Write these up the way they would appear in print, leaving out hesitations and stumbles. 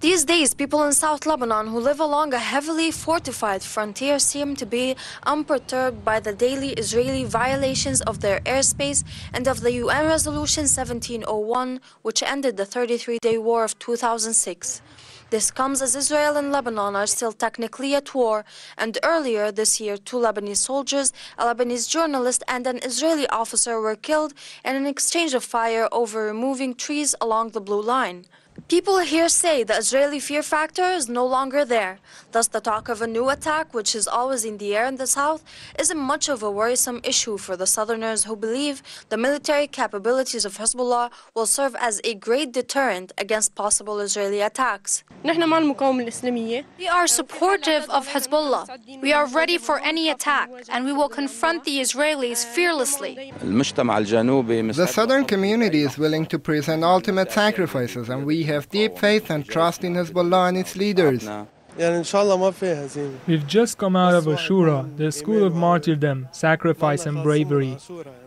These days, people in South Lebanon who live along a heavily fortified frontier seem to be unperturbed by the daily Israeli violations of their airspace and of the UN Resolution 1701, which ended the 33-day war of 2006. This comes as Israel and Lebanon are still technically at war, and earlier this year 2 Lebanese soldiers, a Lebanese journalist and an Israeli officer were killed in an exchange of fire over removing trees along the Blue Line. People here say the Israeli fear factor is no longer there. Thus, the talk of a new attack, which is always in the air in the south, isn't much of a worrisome issue for the southerners who believe the military capabilities of Hezbollah will serve as a great deterrent against possible Israeli attacks. We are supportive of Hezbollah. We are ready for any attack, and we will confront the Israelis fearlessly. The southern community is willing to present ultimate sacrifices, and we have deep faith and trust in Hezbollah and its leaders. We've just come out of Ashura, the school of martyrdom, sacrifice and bravery.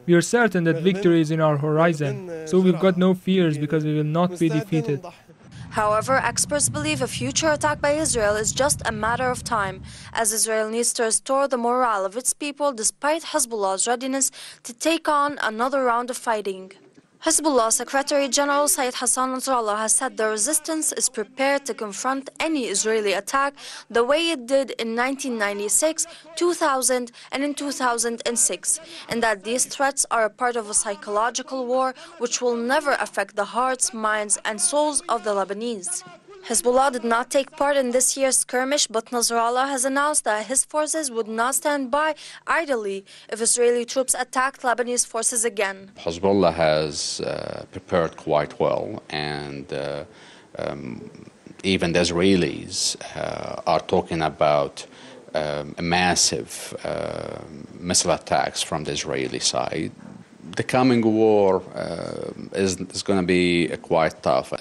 We are certain that victory is in our horizon, so we've got no fears because we will not be defeated. However, experts believe a future attack by Israel is just a matter of time, as Israel needs to restore the morale of its people despite Hezbollah's readiness to take on another round of fighting. Hezbollah Secretary General Sayyid Hassan Nassrallah has said the resistance is prepared to confront any Israeli attack the way it did in 1996, 2000 and in 2006, and that these threats are a part of a psychological war which will never affect the hearts, minds and souls of the Lebanese. Hezbollah did not take part in this year's skirmish, but Nassrallah has announced that his forces would not stand by idly if Israeli troops attacked Lebanese forces again. Hezbollah has prepared quite well, and even the Israelis are talking about massive missile attacks from the Israeli side. The coming war is going to be quite tough,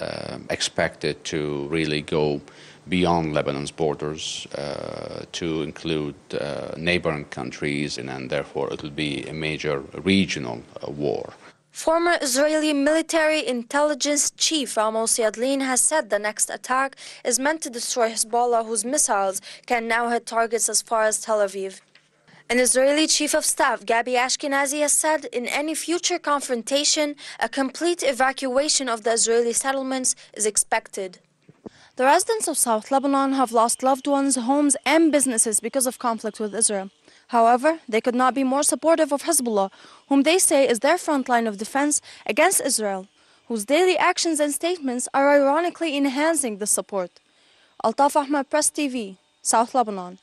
expected to really go beyond Lebanon's borders to include neighboring countries, and therefore it will be a major regional war. Former Israeli military intelligence chief Amos Yadlin has said the next attack is meant to destroy Hezbollah, whose missiles can now hit targets as far as Tel Aviv. An Israeli chief of staff, Gabi Ashkenazi, has said in any future confrontation, a complete evacuation of the Israeli settlements is expected. The residents of South Lebanon have lost loved ones, homes and businesses because of conflict with Israel. However, they could not be more supportive of Hezbollah, whom they say is their front line of defense against Israel, whose daily actions and statements are ironically enhancing the support. Altaf Ahmed, Press TV, South Lebanon.